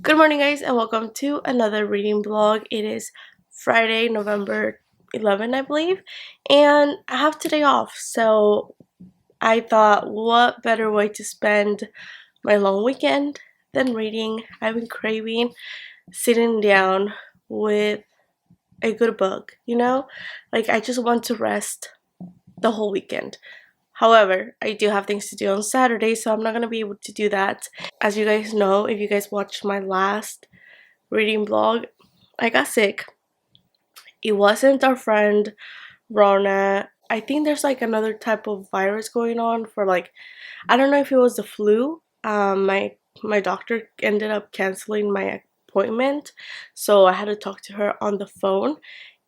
Good morning, guys, and welcome to another reading vlog. It is Friday, November 11, I believe, and I have today off. So I thought, what better way to spend my long weekend than reading? I've been craving sitting down with a good book, Like, I just want to rest the whole weekend. However, I do have things to do on Saturday, so I'm not going to be able to do that. As you guys know, if you guys watched my last reading vlog, I got sick. It wasn't our friend Rona. I think there's like another type of virus going on for I don't know if it was the flu. My doctor ended up canceling my appointment, so I had to talk to her on the phone.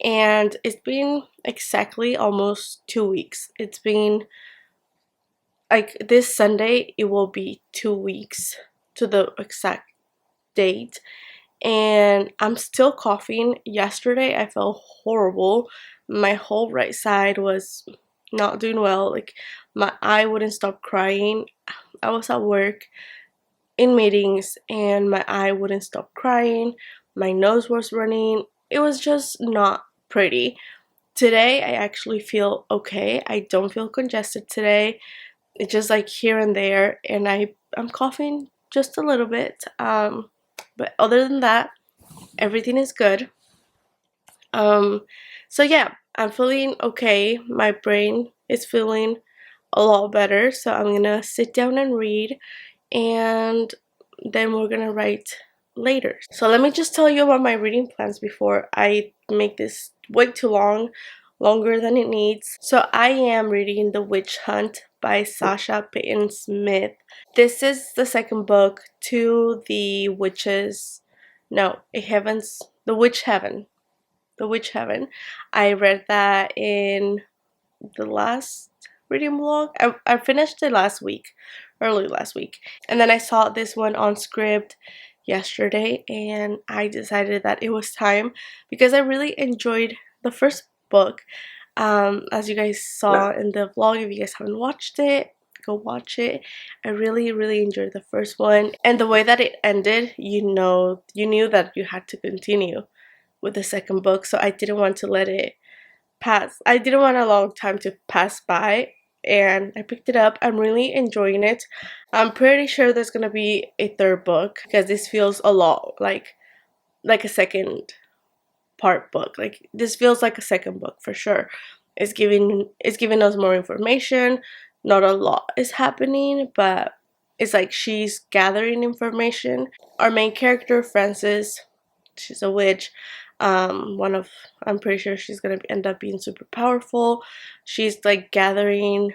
And it's been exactly almost 2 weeks. It's been like this Sunday, it will be 2 weeks to the exact date, and I'm still coughing. Yesterday I felt horrible. My whole right side was not doing well. Like, my eye wouldn't stop crying. I was at work in meetings and my eye wouldn't stop crying. My nose was running. It was just not pretty. Today I actually feel okay. I don't feel congested today. It's just like here and there, and I'm coughing just a little bit. But other than that, everything is good. Um, so yeah, I'm feeling okay. My brain is feeling a lot better. So I'm gonna sit down and read, and then we're gonna write later. So let me just tell you about my reading plans before I make this way too long, longer than it needs. So I am reading The Witch Hunt by Sasha Payton Smith. This is the second book to the Witches, no, a Heaven's, The Witch Heaven. The Witch Heaven. I read that in the last reading vlog. I finished it last week, early last week. And then I saw this one on Scribd yesterday, and I decided that it was time because I really enjoyed the first book. As you guys saw in the vlog, if you guys haven't watched it, go watch it. I really, really enjoyed the first one. And the way that it ended, you knew that you had to continue with the second book, so I didn't want to let it pass. I didn't want a long time to pass by, and I picked it up. I'm really enjoying it. I'm pretty sure there's gonna be a third book because this feels a lot like a second part book. Like, this feels like a second book for sure. It's giving us more information. Not a lot is happening, but it's like she's gathering information. Our main character, Frances, she's a witch. I'm pretty sure she's gonna end up being super powerful. She's like gathering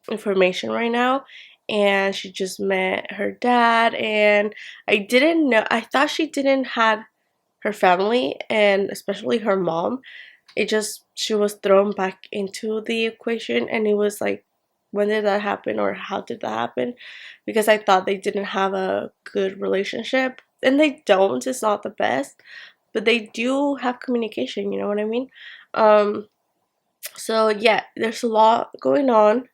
information right now, and she just met her dad, and I didn't know, I thought she didn't have her family, and especially her mom. She was thrown back into the equation, and it was like, when did that happen, or how did that happen? Because I thought they didn't have a good relationship, and they don't. It's not the best, but they do have communication, you know what I mean? So yeah, there's a lot going on,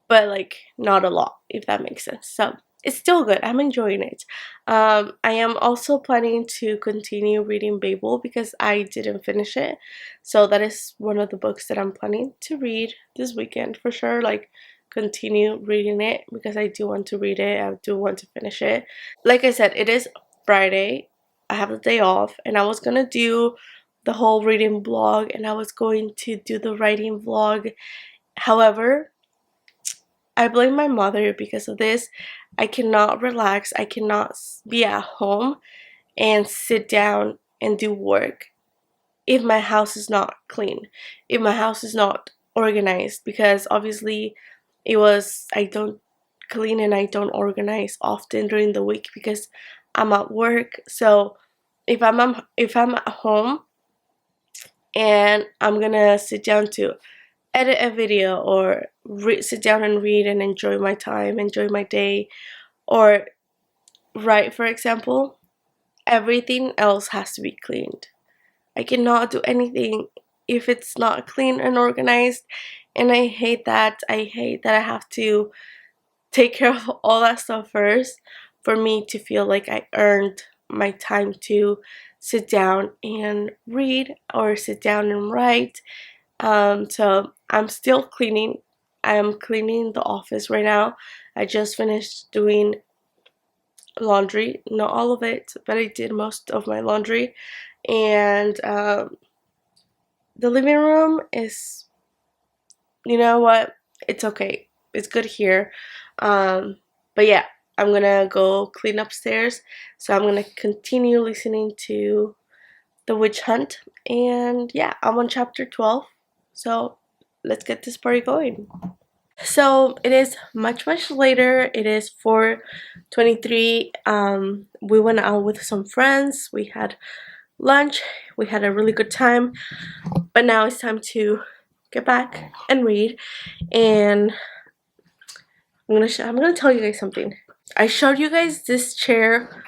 but like not a lot, if that makes sense. So it's still good. I'm enjoying it. I am also planning to continue reading Babel because I didn't finish it. So that is one of the books that I'm planning to read this weekend for sure. Like, continue reading it because I do want to read it. I do want to finish it. Like I said, it is Friday. I have the day off, and I was gonna do the whole reading vlog, and I was going to do the writing vlog. However, I blame my mother because of this. I cannot relax. I cannot be at home and sit down and do work if my house is not clean, if my house is not organized, because obviously I don't clean and I don't organize often during the week because I'm at work. So if I'm at home and I'm gonna sit down to edit a video or sit down and read and enjoy my time, enjoy my day, or write, for example, everything else has to be cleaned. I cannot do anything if it's not clean and organized, and I hate that. I hate that I have to take care of all that stuff first for me to feel like I earned my time to sit down and read or sit down and write. So I'm still cleaning. I am cleaning the office right now. I just finished doing laundry, not all of it, but I did most of my laundry. And the living room is, you know what, it's okay, it's good here. But yeah, I'm gonna go clean upstairs, so I'm gonna continue listening to The Witch Hunt. And yeah, I'm on chapter 12, so let's get this party going. So it is much later. It is 4:23. We went out with some friends, we had lunch, we had a really good time, but now it's time to get back and read. And I'm gonna tell you guys something. I showed you guys this chair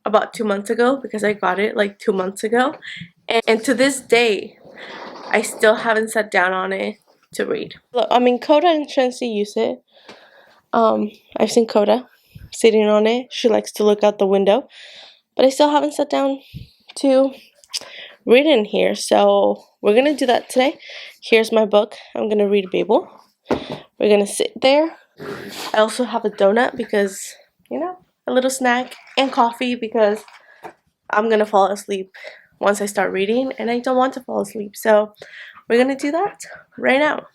about 2 months ago because I got it like 2 months ago, and to this day I still haven't sat down on it to read. Look, I mean, Coda and Shensi use it. I've seen Coda sitting on it. She likes to look out the window, but I still haven't sat down to read in here, so we're gonna do that today. Here's my book. I'm gonna read Babel. We're gonna sit there. I also have a donut because, you know, a little snack, and coffee because I'm gonna fall asleep once I start reading, and I don't want to fall asleep, so we're gonna do that right now.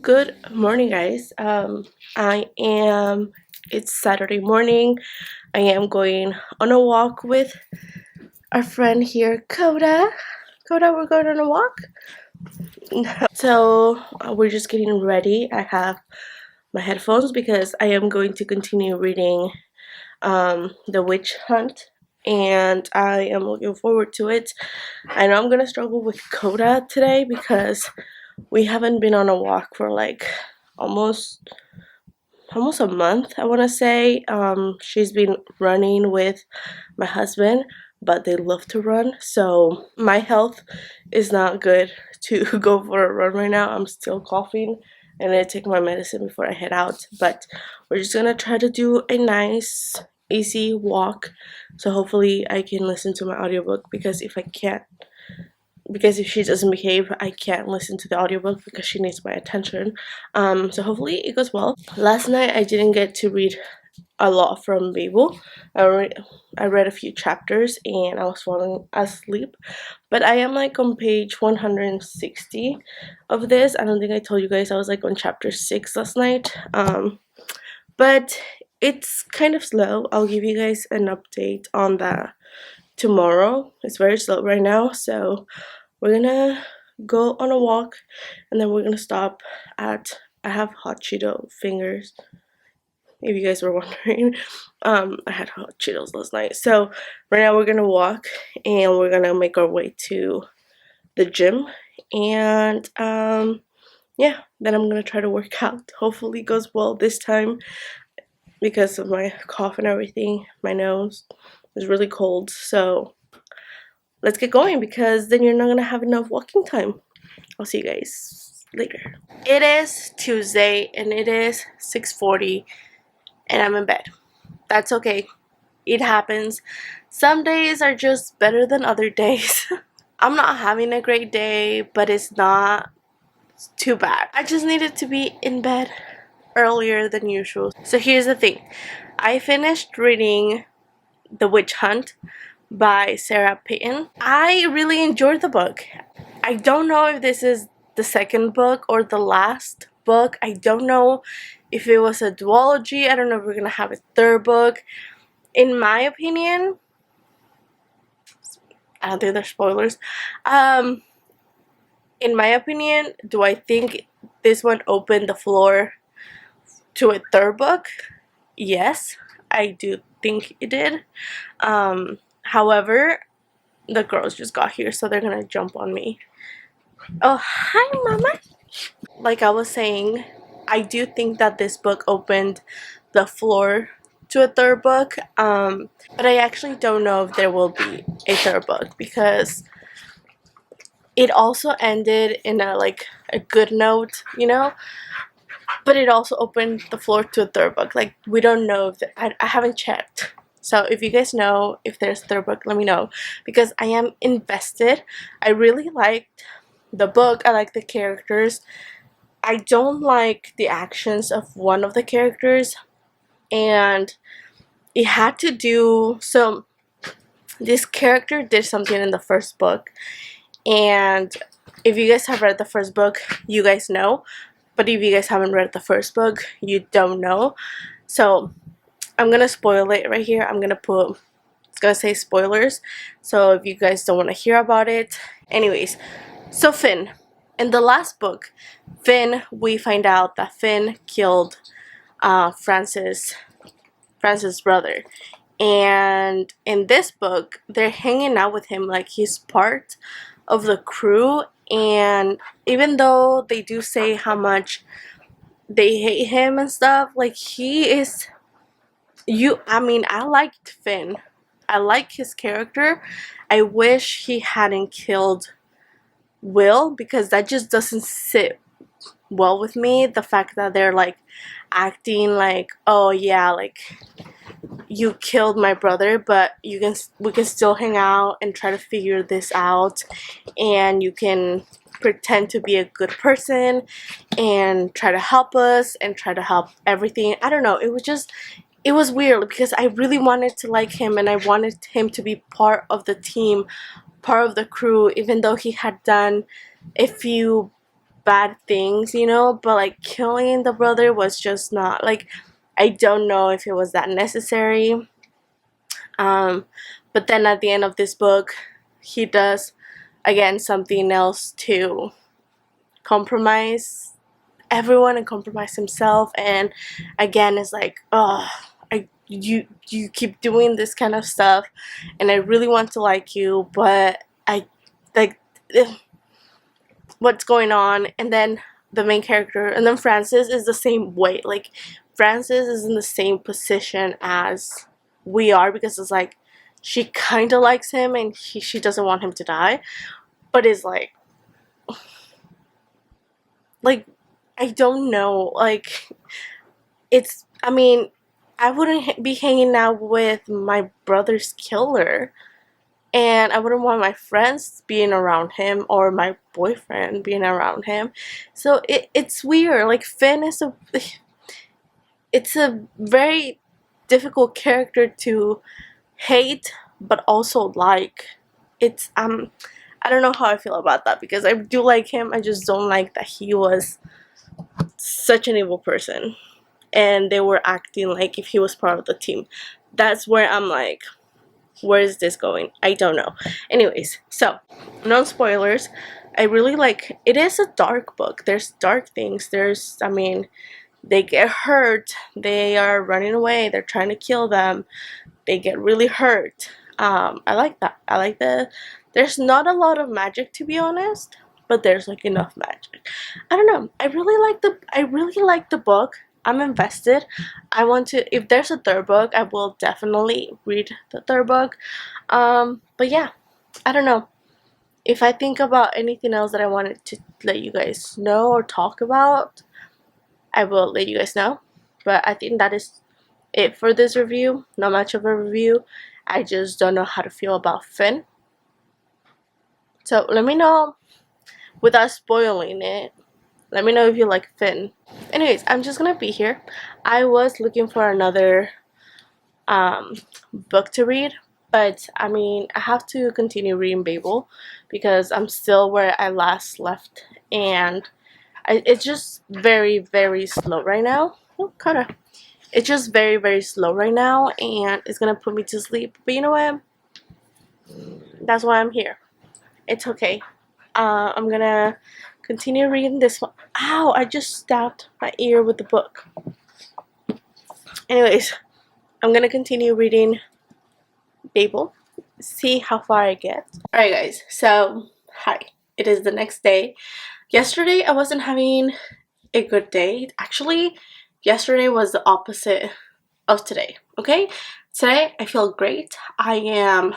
Good morning, guys. It's Saturday morning. I am going on a walk with our friend here, Coda. Coda, we're going on a walk. So we're just getting ready. I have my headphones because I am going to continue reading The Witch Hunt, and I am looking forward to it. I know I'm gonna struggle with Coda today because we haven't been on a walk for like almost a month, I want to say. She's been running with my husband, but they love to run, so my health is not good to go for a run right now. I'm still coughing, and I take my medicine before I head out, but we're just gonna try to do a nice easy walk, so hopefully I can listen to my audiobook, because if I can't because if she doesn't behave, I can't listen to the audiobook because she needs my attention. So hopefully it goes well. Last night I didn't get to read a lot from Babel. I read a few chapters and I was falling asleep. But I am like on page 160 of this. I don't think I told you guys I was like on chapter 6 last night. But it's kind of slow. I'll give you guys an update on that tomorrow. It's very slow right now, so we're gonna go on a walk and then we're gonna stop at, I have hot Cheeto fingers, if you guys were wondering. I had hot Cheetos last night. So right now we're gonna walk and we're gonna make our way to the gym, and yeah, then I'm gonna try to work out. Hopefully it goes well this time because of my cough and everything. My nose is really cold, so let's get going because then you're not gonna have enough walking time. I'll see you guys later. It is Tuesday and it is 6:40 and I'm in bed. That's okay. It happens. Some days are just better than other days. I'm not having a great day, but it's not too bad. I just needed to be in bed earlier than usual. So here's the thing. I finished reading The Witch Hunt by Sarah Payton. I really enjoyed the book. I don't know if this is the second book or the last book. I don't know if it was a duology. I don't know if we're gonna have a third book. In my opinion, I don't think there's spoilers. In my opinion, do I think this one opened the floor to a third book? Yes, I do think it did. However, the girls just got here, so they're gonna jump on me. Oh, hi, Mama. Like I was saying, I do think that this book opened the floor to a third book. But I actually don't know if there will be a third book because it also ended in a good note, you know. But it also opened the floor to a third book. Like, we don't know if I haven't checked. So if you guys know if there's a third book, let me know because I am invested. I really liked the book. I like the characters. I don't like the actions of one of the characters, and it had to do, so this character did something in the first book, and if you guys have read the first book, you guys know, but if you guys haven't read the first book, you don't know. So I'm gonna spoil it right here. It's gonna say spoilers, so if you guys don't want to hear about it. Anyways, so Finn, in the last book, we find out that Finn killed Francis' brother, and in this book they're hanging out with him like he's part of the crew. And even though they do say how much they hate him and stuff, like he is I mean, I liked Finn. I like his character. I wish he hadn't killed Will because that just doesn't sit well with me. The fact that they're like acting like, oh yeah, like you killed my brother, but we can still hang out and try to figure this out, and you can pretend to be a good person and try to help us and try to help everything. I don't know, it was weird because I really wanted to like him and I wanted him to be part of the team, part of the crew, even though he had done a few bad things, you know. But like killing the brother was just not like, I don't know if it was that necessary. But then at the end of this book, he does again something else to compromise everyone and compromise himself, and again it's like, oh, you keep doing this kind of stuff and I really want to like you, but I like what's going on. And then the main character, and then Francis is the same way. Like Francis is in the same position as we are because it's like she kind of likes him and she doesn't want him to die, but is like I don't know, like it's, I mean, I wouldn't be hanging out with my brother's killer, and I wouldn't want my friends being around him or my boyfriend being around him. So it's weird. Like Finn is it's a very difficult character to hate but also like. It's I don't know how I feel about that, because I do like him. I just don't like that he was such an evil person and they were acting like if he was part of the team. That's where I'm like, where is this going? I don't know. Anyways, so no spoilers. I really like it. Is a dark book. There's dark things. There's, I mean, they get hurt, they are running away, they're trying to kill them, they get really hurt. I like that. I like there's not a lot of magic, to be honest, but there's like enough magic. I don't know. I really like the book. I'm invested. I want to, if there's a third book, I will definitely read the third book. But yeah, I don't know. If I think about anything else that I wanted to let you guys know or talk about, I will let you guys know. But I think that is it for this review. Not much of a review. I just don't know how to feel about Finn. So let me know, without spoiling it, let me know if you like Finn. Anyways, I'm just gonna be here. I was looking for another book to read, but I mean, I have to continue reading Babel because I'm still where I last left, and it's just very, very slow right now. Oh, kinda. It's just very, very slow right now, and it's gonna put me to sleep. But you know what? That's why I'm here. It's okay. I'm gonna continue reading this one. Ow! I just stabbed my ear with the book. Anyways, I'm gonna continue reading Babel. See how far I get. Alright guys, so hi. It is the next day. Yesterday I wasn't having a good day. Actually, yesterday was the opposite of today. Okay? Today I feel great. I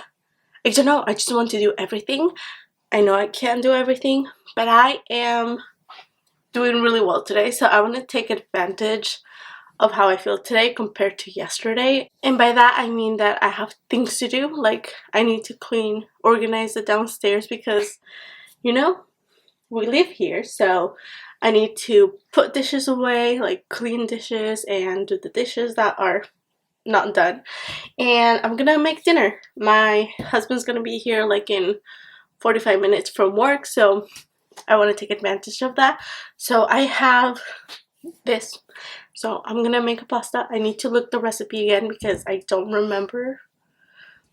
don't know, I just want to do everything. I know I can't do everything, but I am doing really well today, so I want to take advantage of how I feel today compared to yesterday. And by that I mean that I have things to do, like I need to clean, organize the downstairs because, you know, we live here, so I need to put dishes away, like clean dishes and do the dishes that are not done. And I'm gonna make dinner. My husband's gonna be here like in 45 minutes from work, so I want to take advantage of that. So I have this. So I'm gonna make a pasta. I need to look the recipe again because I don't remember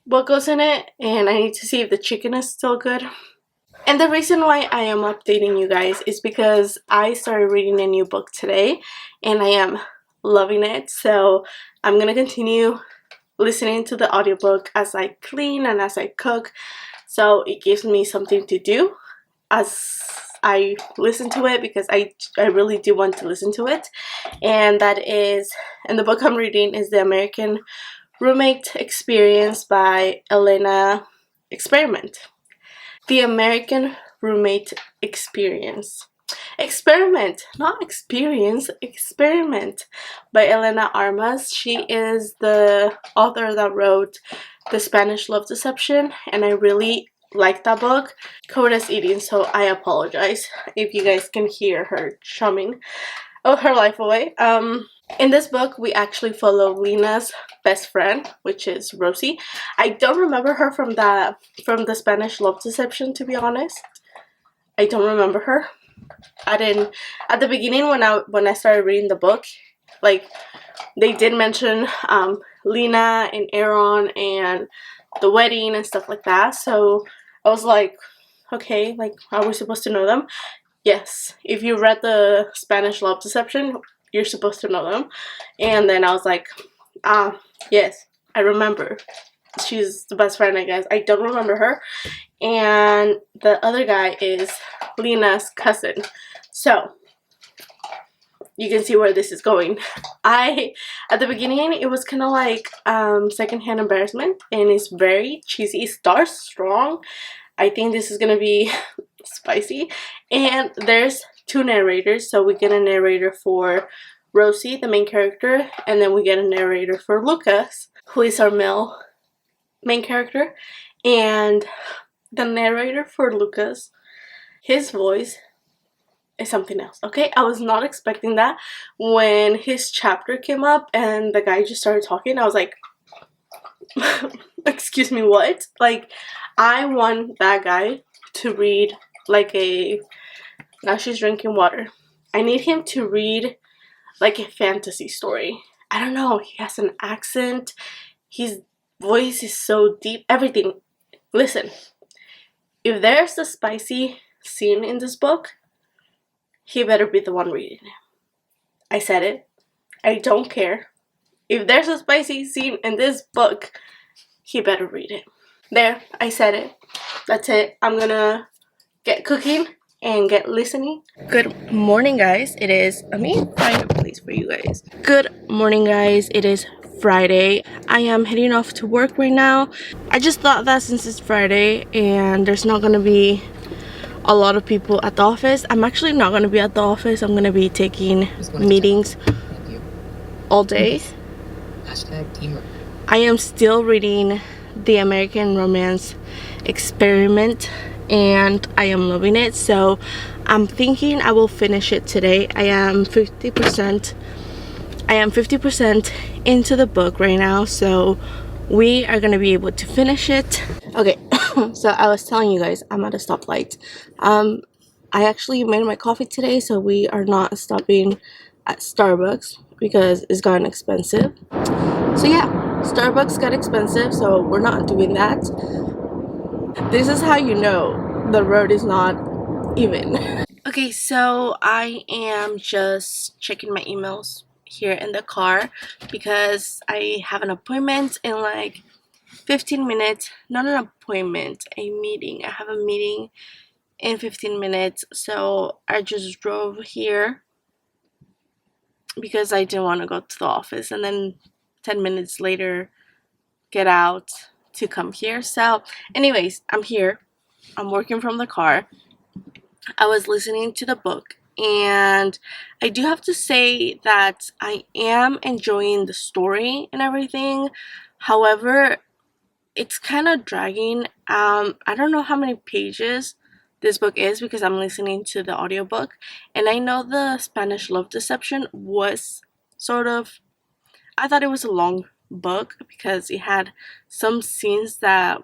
what goes in it, and I need to see if the chicken is still good. And the reason why I am updating you guys is because I started reading a new book today and I am loving it. So I'm gonna continue listening to the audiobook as I clean and as I cook. So it gives me something to do as I listen to it, because I really do want to listen to it. And that is, and the book I'm reading is The American Roommate Experience by Elena Experiment. The American Roommate Experience. Experiment, not experience, experiment, by Elena Armas. She is the author that wrote The Spanish Love Deception, and I really like that book. Coda's eating, so I apologize if you guys can hear her chumming her life away. In this book, we actually follow Lena's best friend, which is Rosie. I don't remember her from the Spanish Love Deception, to be honest. I don't remember her. I didn't at the beginning when I started reading the book, like they did mention Lena and Aaron and the wedding and stuff like that. So I was like, okay, like, are we supposed to know them? Yes, if you read the Spanish Love Deception, you're supposed to know them. And then I was like, yes, I remember. She's the best friend, I guess. I don't remember her. And the other guy is Lena's cousin. So you can see where this is going. At the beginning, it was kind of like secondhand embarrassment, and it's very cheesy. It starts strong. I think this is gonna be spicy. And there's two narrators, so we get a narrator for Rosie, the main character, and then we get a narrator for Lucas, who is our male main character. And the narrator for Lucas, his voice is something else, okay? I was not expecting that. When his chapter came up and the guy just started talking, I was like, excuse me, what? Like, I want that guy to read like a, now she's drinking water. I need him to read like a fantasy story. I don't know, he has an accent, his voice is so deep, everything. Listen, if there's a spicy scene in this book, he better be the one reading it. I said it. I don't care. If there's a spicy scene in this book, he better read it. There, I said it. That's it. I'm gonna get cooking and get listening. Good morning, guys. It is, let me find a place for you guys. Good morning, guys. It is Friday. I am heading off to work right now. I just thought that since it's Friday and there's not gonna be a lot of people at the office, I'm actually not gonna be at the office. I'm gonna be taking meetings all day. I am still reading The American Romance Experiment and I am loving it, so I'm thinking I will finish it today. I am 50% into the book right now, so we are gonna be able to finish it. Okay, so I was telling you guys I'm at a stoplight. I actually made my coffee today, so we are not stopping at Starbucks because it's gotten expensive. So yeah, Starbucks got expensive, so we're not doing that. This is how you know the road is not even. Okay, so I am just checking my emails here in the car because I have an appointment in like 15 minutes. Not an appointment, a meeting. I have a meeting in 15 minutes, so I just drove here because I didn't want to go to the office and then 10 minutes later get out to come here. So anyways, I'm here. I'm working from the car. I was listening to the book and I do have to say that I am enjoying the story and everything. However, it's kind of dragging. I don't know how many pages this book is because I'm listening to the audiobook, and I know the Spanish Love Deception was sort of, I thought it was a long book because it had some scenes that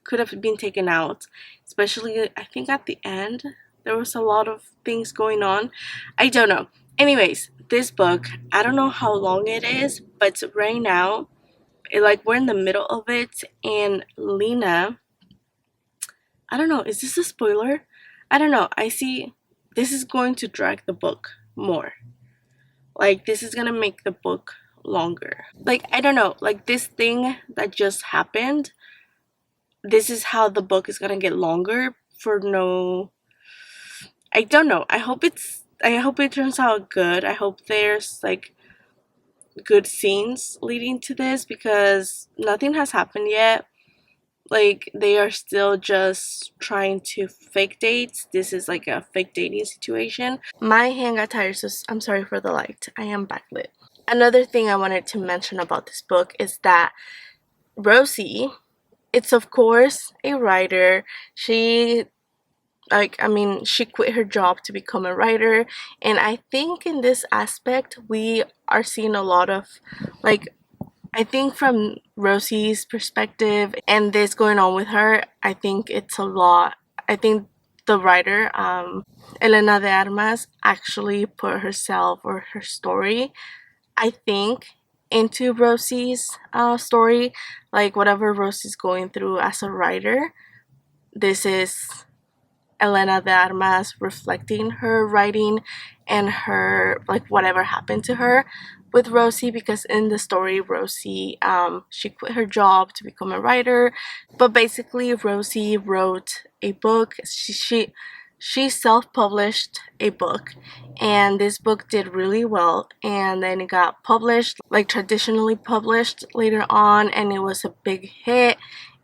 could have been taken out, especially I think at the end there was a lot of things going on. I don't know. Anyways, this book, I don't know how long it is, but right now like we're in the middle of it, and Lena, I don't know, is this a spoiler? I don't know. I see this is going to drag the book more. Like this is gonna make the book longer. Like I don't know, like this thing that just happened, this is how the book is gonna get longer for no, I don't know. I hope it turns out good. I hope there's like good scenes leading to this because nothing has happened yet. Like they are still just trying to fake dates. This is like a fake dating situation. My hand got tired, so I'm sorry for the light. I am backlit. Another thing I wanted to mention about this book is that Rosie, it's of course a writer. She quit her job to become a writer, and I think in this aspect we are seeing a lot of like, I think from Rosie's perspective and this going on with her, I think it's a lot. I think the writer, Elena de Armas, actually put herself or her story, I think, into Rosie's story. Like whatever Rosie's going through as a writer, this is Elena de Armas reflecting her writing and her, like, whatever happened to her with Rosie, because in the story Rosie, she quit her job to become a writer, but basically Rosie wrote a book. She self-published a book, and this book did really well, and then it got published, like traditionally published later on, and it was a big hit.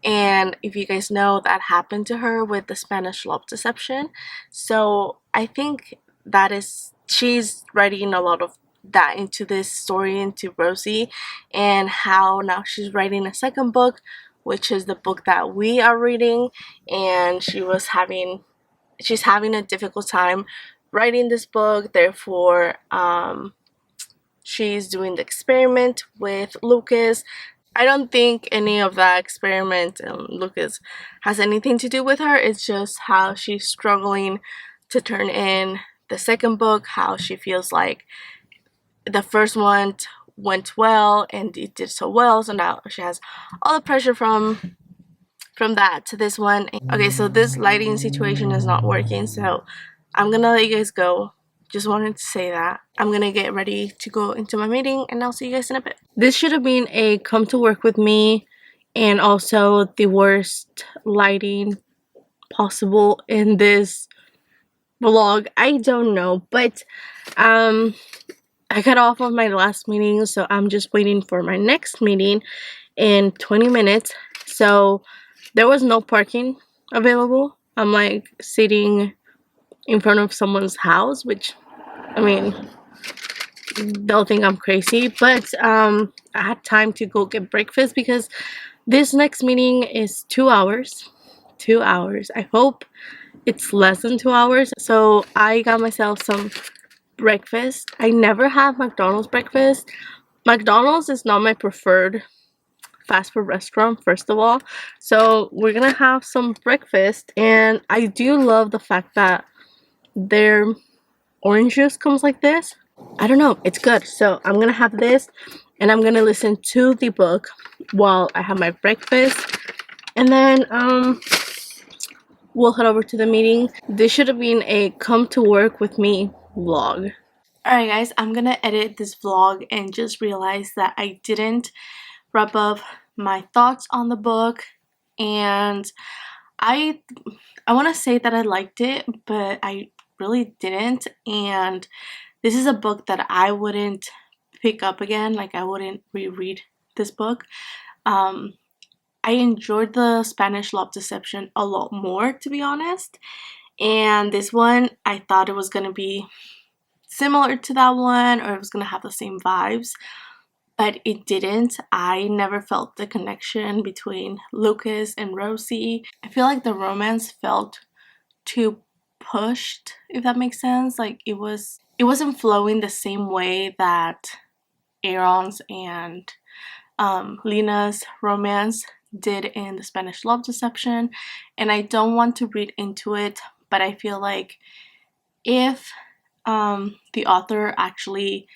And if you guys know, that happened to her with the Spanish Love Deception. So I think that is, she's writing a lot of that into this story, into Rosie, and how now she's writing a second book which is the book that we are reading, and she's having a difficult time writing this book. Therefore, she's doing the experiment with Lucas. I don't think any of that experiment Lucas has anything to do with her. It's just how she's struggling to turn in the second book, how she feels like the first one went well and it did so well, so now she has all the pressure from that to this one. Okay, so this lighting situation is not working, so I'm gonna let you guys go. Just wanted to say that. I'm gonna get ready to go into my meeting, and I'll see you guys in a bit. This should have been a come to work with me, and also the worst lighting possible in this vlog. I don't know, but I got off of my last meeting, so I'm just waiting for my next meeting in 20 minutes. So there was no parking available. I'm like sitting in front of someone's house, which, I mean, they'll think I'm crazy, but I had time to go get breakfast because this next meeting is 2 hours. 2 hours. I hope it's less than 2 hours. So I got myself some breakfast. I never have McDonald's breakfast. McDonald's is not my preferred fast food restaurant, first of all. So we're gonna have some breakfast, and I do love the fact that their orange juice comes like this. I don't know, it's good. So I'm gonna have this, and I'm gonna listen to the book while I have my breakfast, and then we'll head over to the meeting. This should have been a come to work with me vlog. Alright guys, I'm gonna edit this vlog and just realized that I didn't wrap up my thoughts on the book, and I want to say that I liked it, but I really didn't. And this is a book that I wouldn't pick up again. Like, I wouldn't reread this book. I enjoyed the Spanish Love Deception a lot more, to be honest, and this one I thought it was gonna be similar to that one, or it was gonna have the same vibes, but it didn't. I never felt the connection between Lucas and Rosie. I feel like the romance felt too pushed, if that makes sense. Like, it wasn't flowing the same way that Aaron's and Lena's romance did in the Spanish Love Deception. And I don't want to read into it, but I feel like if the author actually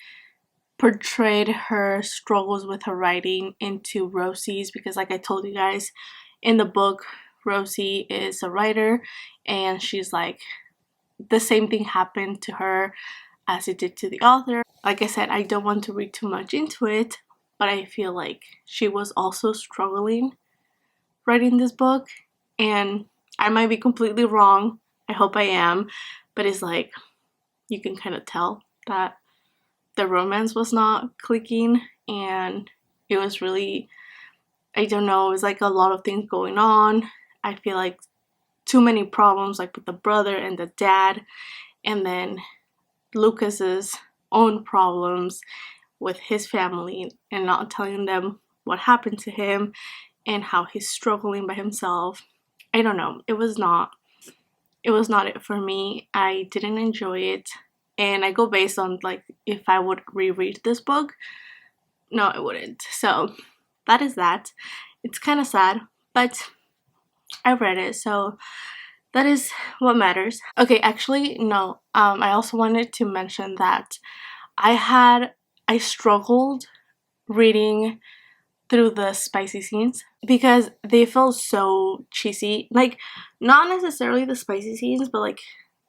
portrayed her struggles with her writing into Rosie's, because like I told you guys, in the book Rosie is a writer, and she's like, the same thing happened to her as it did to the author. Like I said, I don't want to read too much into it, but I feel like she was also struggling writing this book, and I might be completely wrong. I hope I am, but it's like, you can kind of tell that the romance was not clicking, and it was really, I don't know, it was like a lot of things going on. I feel like too many problems, like with the brother and the dad, and then Lucas's own problems with his family and not telling them what happened to him and how he's struggling by himself. I don't know, it was not it for me. I didn't enjoy it, and I go based on like if I would reread this book. No, I wouldn't. So that is that. It's kind of sad, but I read it, so that is what matters. Okay, actually, no. I also wanted to mention that I struggled reading through the spicy scenes because they felt so cheesy. Like, not necessarily the spicy scenes, but like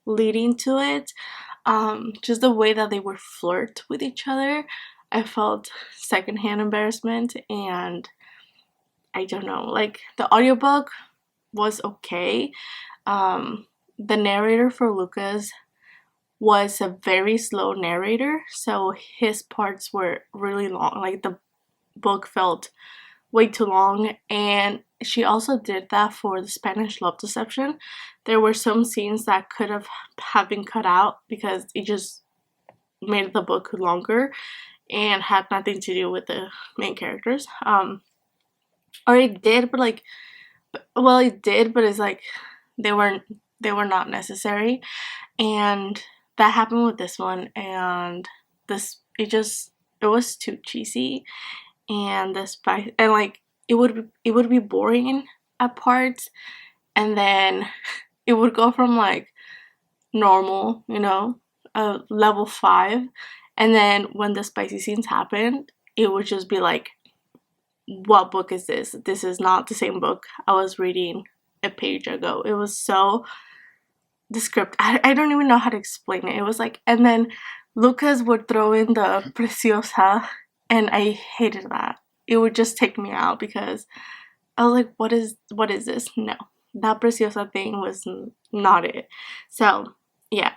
leading to it. Just the way that they would flirt with each other, I felt secondhand embarrassment, and I don't know, like the audiobook was okay. The narrator for Lucas was a very slow narrator, so his parts were really long. Like, the book felt way too long, and she also did that for the Spanish Love Deception. There were some scenes that could have been cut out because it just made the book longer and had nothing to do with the main characters. or it did, but like, well, it did, but it's like they were not necessary, and that happened with this one, and this it was too cheesy, and the spice, and like it would be boring at parts, and then it would go from like normal, you know, level 5, and then when the spicy scenes happened, it would just be like, what book is this? This is not the same book I was reading a page ago. It was so, the script, I don't even know how to explain it. It was like, and then Lucas would throw in the Preciosa, and I hated that. It would just take me out because I was like, what is this? No, that Preciosa thing was not it. So yeah,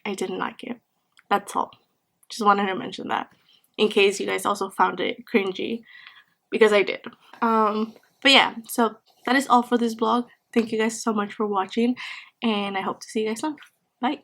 I didn't like it. That's all. Just wanted to mention that in case you guys also found it cringy, because I did. But yeah, so that is all for this vlog. Thank you guys so much for watching, and I hope to see you guys soon. Bye.